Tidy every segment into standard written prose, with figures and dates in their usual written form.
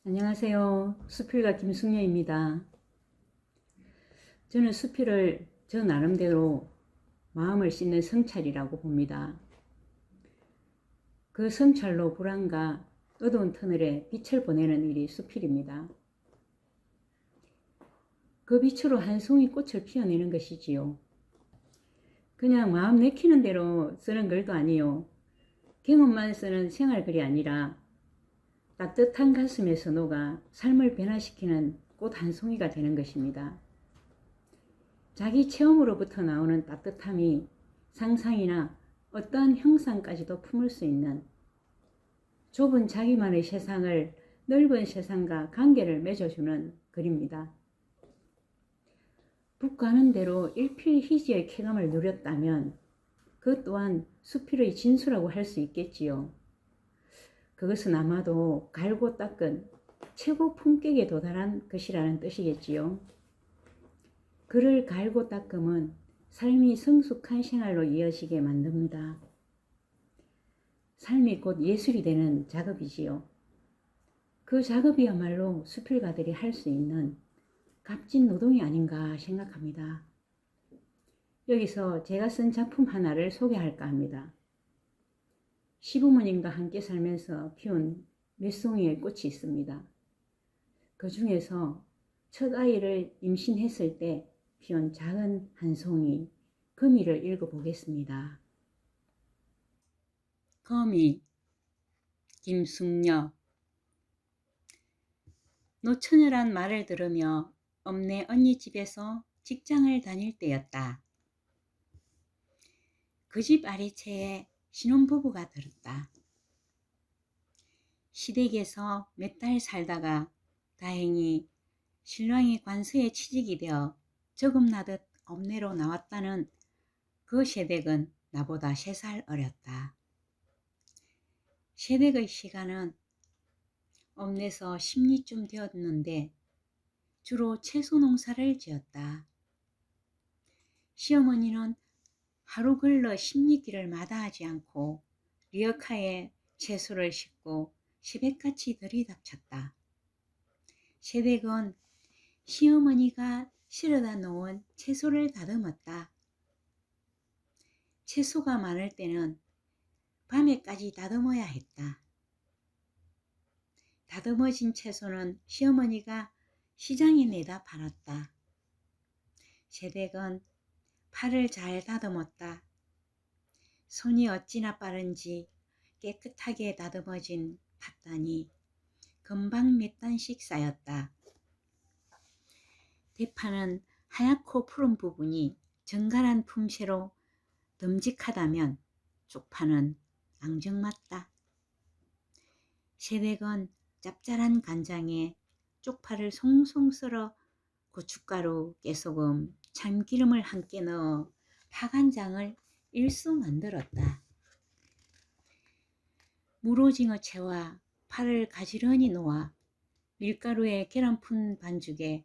안녕하세요. 수필가 김숙녀입니다. 저는 수필을 저 나름대로 마음을 씻는 성찰이라고 봅니다. 그 성찰로 불안과 어두운 터널에 빛을 보내는 일이 수필입니다. 그 빛으로 한 송이 꽃을 피워내는 것이지요. 그냥 마음 내키는 대로 쓰는 글도 아니요. 경험만 쓰는 생활글이 아니라 따뜻한 가슴에서 녹아 삶을 변화시키는 꽃 한 송이가 되는 것입니다. 자기 체험으로부터 나오는 따뜻함이 상상이나 어떠한 형상까지도 품을 수 있는 좁은 자기만의 세상을 넓은 세상과 관계를 맺어주는 글입니다. 북 가는 대로 일필희지의 쾌감을 누렸다면 그 또한 수필의 진수라고 할 수 있겠지요. 그것은 아마도 갈고 닦은 최고 품격에 도달한 것이라는 뜻이겠지요. 글을 갈고 닦으면 삶이 성숙한 생활로 이어지게 만듭니다. 삶이 곧 예술이 되는 작업이지요. 그 작업이야말로 수필가들이 할 수 있는 값진 노동이 아닌가 생각합니다. 여기서 제가 쓴 작품 하나를 소개할까 합니다. 시부모님과 함께 살면서 피운 몇 송이의 꽃이 있습니다. 그 중에서 첫 아이를 임신했을 때 피운 작은 한 송이 거미를 읽어보겠습니다. 거미, 김숙녀. 노처녀란 말을 들으며 엄내 언니 집에서 직장을 다닐 때였다. 그 집 아래채에 신혼부부가 들었다. 시댁에서 몇 달 살다가 다행히 신랑이 관서에 취직이 되어 저금나듯 엄내로 나왔다는 그 세댁은 나보다 3살 어렸다. 세댁의 시간은 엄내서 10리쯤 되었는데 주로 채소 농사를 지었다. 시어머니는 하루 걸러 10리길을 마다하지 않고 리어카에 채소를 싣고 새벽같이 들이닥쳤다. 세댁은 시어머니가 실어다 놓은 채소를 다듬었다. 채소가 많을 때는 밤에까지 다듬어야 했다. 다듬어진 채소는 시어머니가 시장에 내다 팔았다. 세댁은 팔을 잘 다듬었다. 손이 어찌나 빠른지 깨끗하게 다듬어진 팥단이 금방 몇 단씩 쌓였다. 대파는 하얗고 푸른 부분이 정갈한 품새로 듬직하다면 쪽파는 앙증맞다. 세댁은 짭짤한 간장에 쪽파를 송송 썰어 고춧가루, 깨소금, 참기름을 함께 넣어 파간장을 일수 만들었다. 무로징어채와 파를 가지런히 놓아 밀가루에 계란 푼 반죽에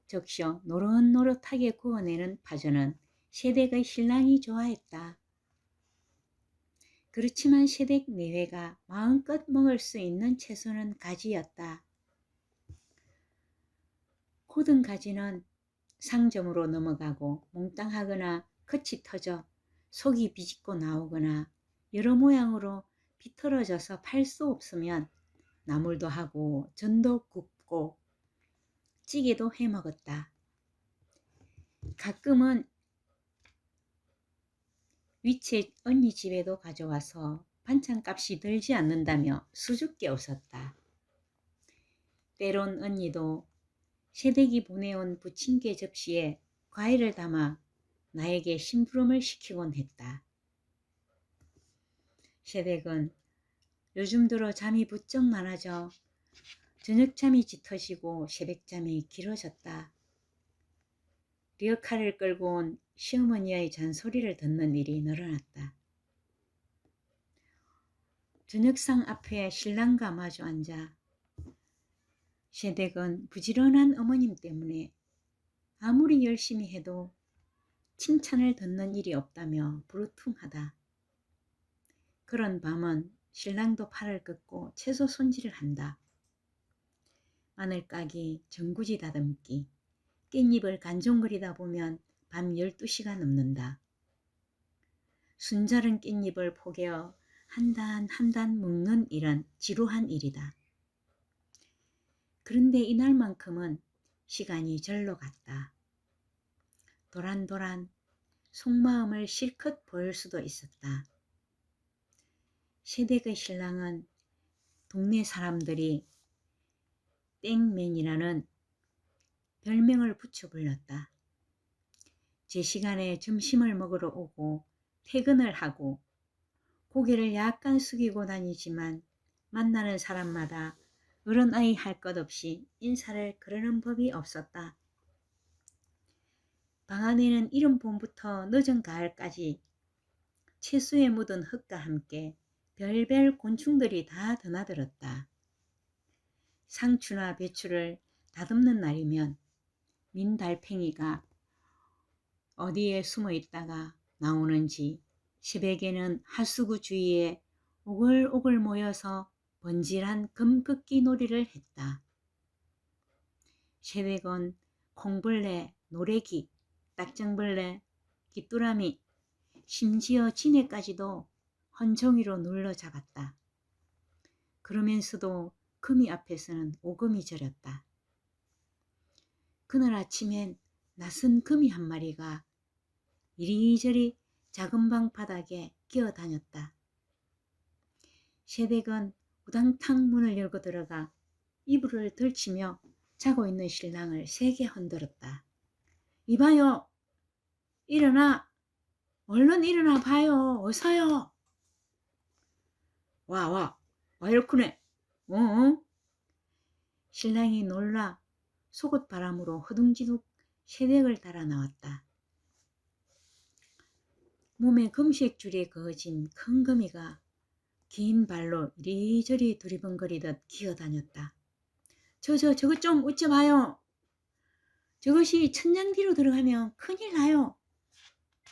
적셔 노릇노릇하게 구워내는 파전은 세댁의 신랑이 좋아했다. 그렇지만 세댁 내외가 마음껏 먹을 수 있는 채소는 가지였다. 고든 가지는 상점으로 넘어가고 몽땅하거나 겉이 터져 속이 비집고 나오거나 여러 모양으로 비틀어져서 팔 수 없으면 나물도 하고 전도 굽고 찌개도 해먹었다. 가끔은 위채 언니 집에도 가져와서 반찬값이 들지 않는다며 수줍게 웃었다. 때론 언니도 세댁이 보내온 부침개 접시에 과일을 담아 나에게 심부름을 시키곤 했다. 세댁은 요즘 들어 잠이 부쩍 많아져 저녁잠이 짙어지고 새벽잠이 길어졌다. 리어카를 끌고 온 시어머니의 잔소리를 듣는 일이 늘어났다. 저녁상 앞에 신랑과 마주 앉아 세댁은 부지런한 어머님 때문에 아무리 열심히 해도 칭찬을 듣는 일이 없다며 부르퉁하다. 그런 밤은 신랑도 팔을 긋고 채소 손질을 한다. 마늘 까기, 전구지 다듬기, 깻잎을 간종거리다 보면 밤 12시가 넘는다. 순자른 깻잎을 포개어 한 단 한 단 묶는 일은 지루한 일이다. 그런데 이날만큼은 시간이 절로 갔다. 도란도란 속마음을 실컷 보일 수도 있었다. 새댁의 신랑은 동네 사람들이 땡맨이라는 별명을 붙여 불렀다. 제 시간에 점심을 먹으러 오고 퇴근을 하고 고개를 약간 숙이고 다니지만 만나는 사람마다 어른아이 할 것 없이 인사를 거르는 법이 없었다. 방 안에는 이른 봄부터 늦은 가을까지 채소에 묻은 흙과 함께 별별 곤충들이 다 드나들었다. 상추나 배추를 다듬는 날이면 민달팽이가 어디에 숨어 있다가 나오는지, 새벽에는 하수구 주위에 오글오글 모여서 번질한 금긋기 놀이를 했다. 새댁은 콩벌레, 노래기, 딱정벌레, 귀뚜라미, 심지어 지네까지도 헌종이로 눌러 잡았다. 그러면서도 금이 앞에서는 오금이 저렸다. 그날 아침엔 낯선 금이 한 마리가 이리저리 작은 방 바닥에 기어다녔다. 새댁은 우당탕 문을 열고 들어가 이불을 들치며 자고 있는 신랑을 세게 흔들었다. 이봐요. 일어나. 얼른 일어나 봐요. 어서요. 와 이렇구네. 신랑이 놀라 속옷바람으로 허둥지둥 새댁을 따라 나왔다. 몸에 금색 줄이 그어진 큰 거미가 긴 발로 이리저리 두리번거리듯 기어다녔다. 저것 좀 웃져봐요. 저것이 천장뒤로 들어가면 큰일 나요.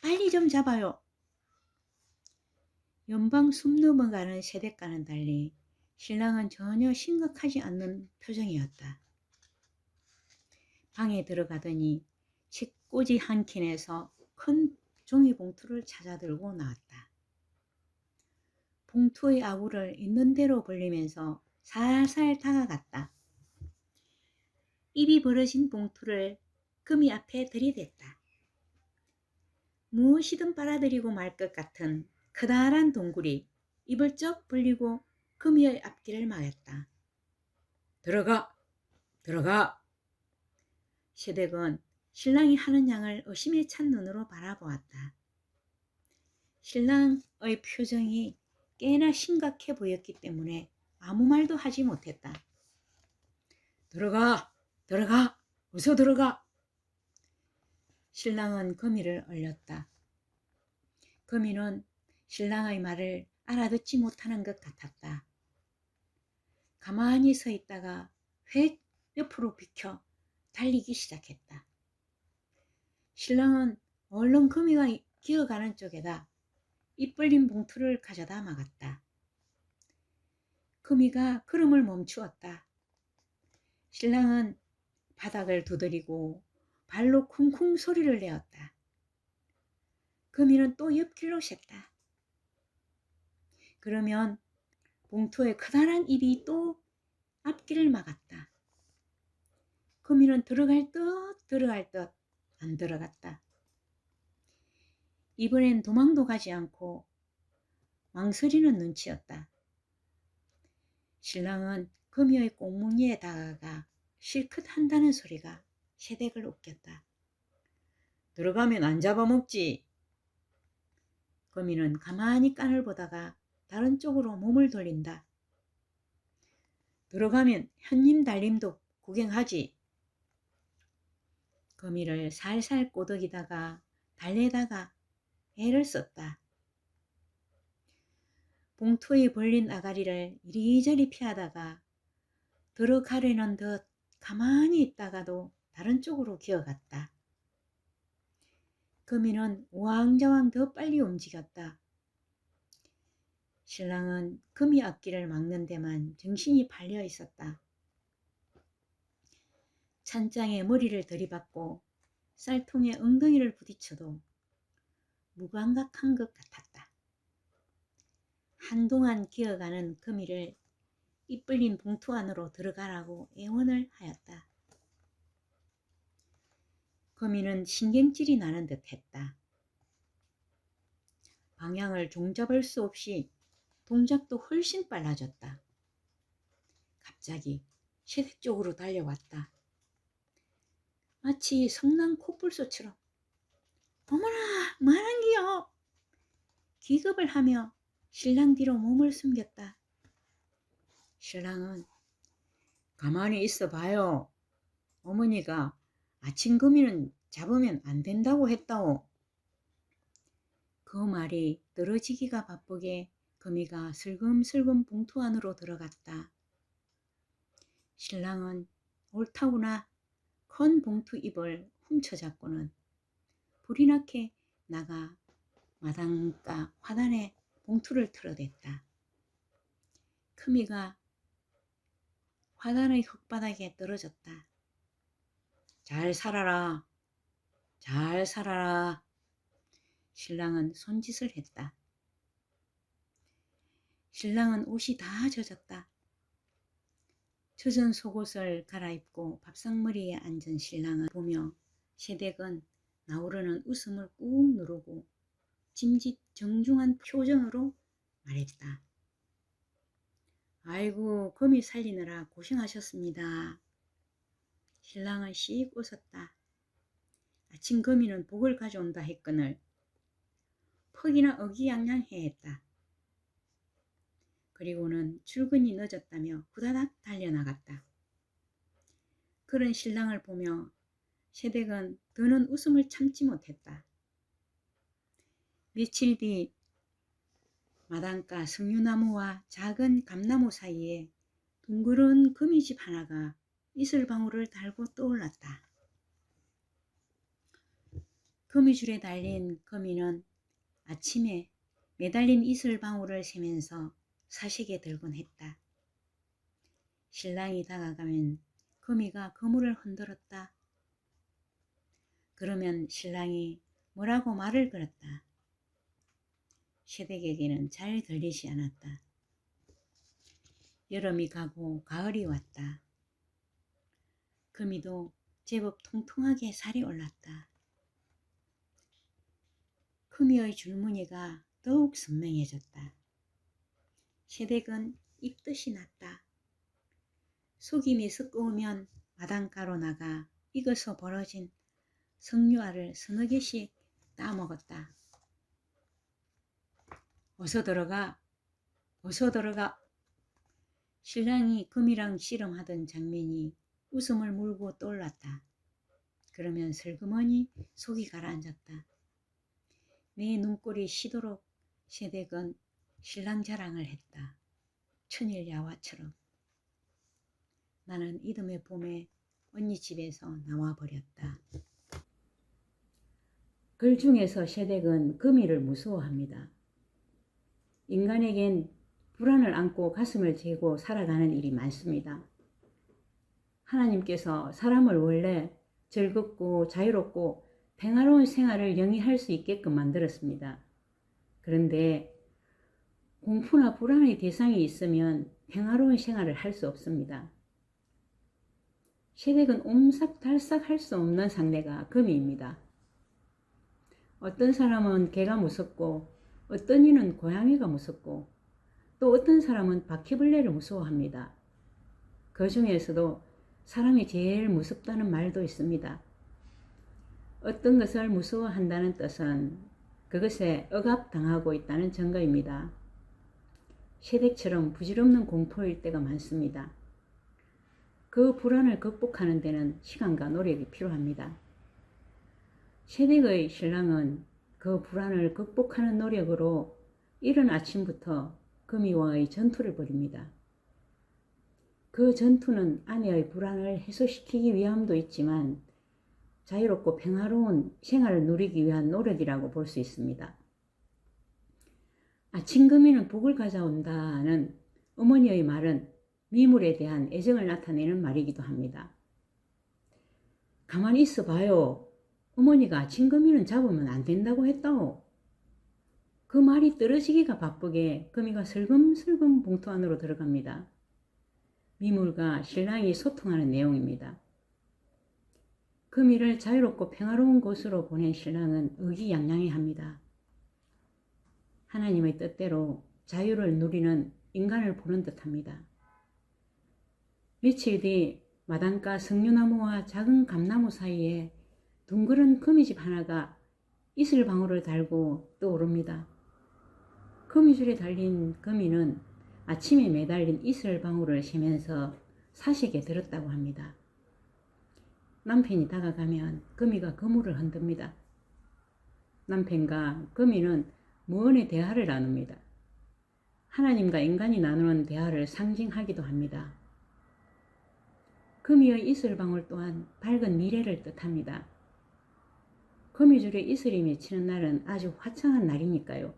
빨리 좀 잡아요. 연방 숨 넘어가는 새댁과는 달리 신랑은 전혀 심각하지 않는 표정이었다. 방에 들어가더니 책꽂이 한 켠에서 큰 종이봉투를 찾아 들고 나왔다. 봉투의 아구를 있는 대로 벌리면서 살살 다가갔다. 입이 벌어진 봉투를 금이 앞에 들이댔다. 무엇이든 빨아들이고 말 것 같은 커다란 동굴이 입을 쩍 벌리고 금이의 앞길을 막았다. 들어가. 새댁은 신랑이 하는 양을 의심에 찬 눈으로 바라보았다. 신랑의 표정이 꽤나 심각해 보였기 때문에 아무 말도 하지 못했다. 들어가. 어서 들어가. 신랑은 거미를 얼렸다. 거미는 신랑의 말을 알아듣지 못하는 것 같았다. 가만히 서 있다가 획 옆으로 비켜 달리기 시작했다. 신랑은 얼른 거미가 기어가는 쪽에다 입 벌린 봉투를 가져다 막았다. 거미가 걸음을 멈추었다. 신랑은 바닥을 두드리고 발로 쿵쿵 소리를 내었다. 거미는 또 옆길로 샜다. 그러면 봉투의 커다란 입이 또 앞길을 막았다. 거미는 들어갈 듯 안 들어갔다. 이번엔 도망도 가지 않고 망설이는 눈치였다. 신랑은 거미의 꽁무니에 다가가 실컷 한다는 소리가 새댁을 웃겼다. 들어가면 안 잡아먹지. 거미는 가만히 깐을 보다가 다른 쪽으로 몸을 돌린다. 들어가면 현님 달림도 구경하지. 거미를 살살 꼬드기다가 달래다가 애를 썼다. 봉투에 벌린 아가리를 이리저리 피하다가 들어가려는 듯 가만히 있다가도 다른 쪽으로 기어갔다. 거미는 우왕좌왕 더 빨리 움직였다. 신랑은 거미 앞길을 막는 데만 정신이 팔려 있었다. 찬장에 머리를 들이받고 쌀통에 엉덩이를 부딪혀도 무감각한 것 같았다. 한동안 기어가는 금이를 이뿔린 봉투 안으로 들어가라고 애원을 하였다. 금이는 신경질이 나는 듯 했다. 방향을 종잡을 수 없이 동작도 훨씬 빨라졌다. 갑자기 쉐댁 쪽으로 달려왔다. 마치 성난 콧불소처럼 어머나 뭐하는기요? 기겁을 하며 신랑 뒤로 몸을 숨겼다. 신랑은 가만히 있어 봐요. 어머니가 아침 금이는 잡으면 안 된다고 했다오. 그 말이 떨어지기가 바쁘게 금이가 슬금슬금 봉투 안으로 들어갔다. 신랑은 옳다구나 큰 봉투 입을 훔쳐잡고는 불이 나게 나가 마당가 화단에 봉투를 틀어댔다. 금이가 화단의 흙바닥에 떨어졌다. 잘 살아라. 잘 살아라. 신랑은 손짓을 했다. 신랑은 옷이 다 젖었다. 젖은 속옷을 갈아입고 밥상머리에 앉은 신랑을 보며 쉐댁은 나오르는 웃음을 꾹 누르고 짐짓 정중한 표정으로 말했다. 아이고 금이 살리느라 고생하셨습니다. 신랑은 씩 웃었다. 아침 금이는 복을 가져온다 했거늘 퍽이나 어기양양해 했다. 그리고는 출근이 늦었다며 후다닥 달려나갔다. 그런 신랑을 보며 쉐댁은 더는 웃음을 참지 못했다. 며칠 뒤 마당가 석류나무와 작은 감나무 사이에 둥그런 거미집 하나가 이슬방울을 달고 떠올랐다. 거미줄에 달린 거미는 아침에 매달린 이슬방울을 세면서 사색에 들곤 했다. 신랑이 다가가면 거미가 그물을 흔들었다. 그러면 신랑이 뭐라고 말을 걸었다. 쉐댁에게는 잘 들리지 않았다. 여름이 가고 가을이 왔다. 거미도 제법 통통하게 살이 올랐다. 거미의 줄무늬가 더욱 선명해졌다. 쉐댁은 입덧이 났다. 속이 메스꺼우면 마당가로 나가 익어서 벌어진 석류알을 서너 개씩 따먹었다. 어서 들어가, 어서 들어가. 신랑이 금이랑 씨름하던 장면이 웃음을 물고 떠올랐다. 그러면 슬그머니 속이 가라앉았다. 내 눈꼴이 시도록 쉐댁은 신랑 자랑을 했다. 천일야화처럼. 나는 이듬해 봄에 언니 집에서 나와버렸다. 글 중에서 쉐댁은 금이를 무서워합니다. 인간에겐 불안을 안고 가슴을 재고 살아가는 일이 많습니다. 하나님께서 사람을 원래 즐겁고 자유롭고 평화로운 생활을 영위할 수 있게끔 만들었습니다. 그런데 공포나 불안의 대상이 있으면 평화로운 생활을 할 수 없습니다. 쉐댁은 옴삭달싹 할 수 없는 상대가 금이입니다. 어떤 사람은 개가 무섭고 어떤 이는 고양이가 무섭고 또 어떤 사람은 바퀴벌레를 무서워합니다. 그 중에서도 사람이 제일 무섭다는 말도 있습니다. 어떤 것을 무서워한다는 뜻은 그것에 억압당하고 있다는 증거입니다. 쉐댁처럼 부질없는 공포일 때가 많습니다. 그 불안을 극복하는 데는 시간과 노력이 필요합니다. 쉐댁의 신랑은 그 불안을 극복하는 노력으로 이른 아침부터 금이와의 전투를 벌입니다. 그 전투는 아내의 불안을 해소시키기 위함도 있지만 자유롭고 평화로운 생활을 누리기 위한 노력이라고 볼 수 있습니다. 아침 금이는 복을 가져온다는 어머니의 말은 미물에 대한 애정을 나타내는 말이기도 합니다. 가만히 있어 봐요. 어머니가 진거미는 잡으면 안 된다고 했다오. 그 말이 떨어지기가 바쁘게 거미가 슬금슬금 봉투 안으로 들어갑니다. 미물과 신랑이 소통하는 내용입니다. 거미를 자유롭고 평화로운 곳으로 보낸 신랑은 의기양양해합니다. 하나님의 뜻대로 자유를 누리는 인간을 보는 듯합니다. 며칠 뒤 마당가 석류나무와 작은 감나무 사이에 둥그런 거미집 하나가 이슬방울을 달고 떠오릅니다. 거미줄에 달린 거미는 아침에 매달린 이슬방울을 세면서 사색에 들었다고 합니다. 남편이 다가가면 거미가 그물을 흔듭니다. 남편과 거미는 무언의 대화를 나눕니다. 하나님과 인간이 나누는 대화를 상징하기도 합니다. 거미의 이슬방울 또한 밝은 미래를 뜻합니다. 거미줄에 이슬이 맺히는 날은 아주 화창한 날이니까요.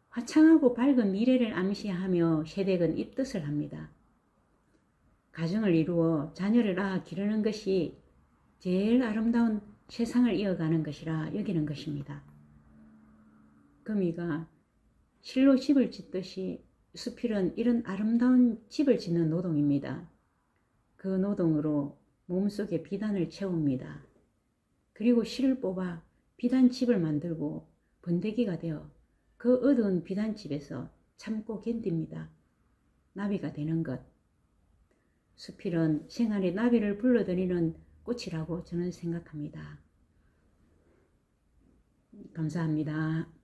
화창하고 밝은 미래를 암시하며 세댁은 입뜻을 합니다. 가정을 이루어 자녀를 낳아 기르는 것이 제일 아름다운 세상을 이어가는 것이라 여기는 것입니다. 거미가 실로 집을 짓듯이 수필은 이런 아름다운 집을 짓는 노동입니다. 그 노동으로 몸속에 비단을 채웁니다. 그리고 실을 뽑아 비단집을 만들고 번데기가 되어 그 얻은 비단집에서 참고 견딥니다. 나비가 되는 것. 수필은 생활의 나비를 불러들이는 꽃이라고 저는 생각합니다. 감사합니다.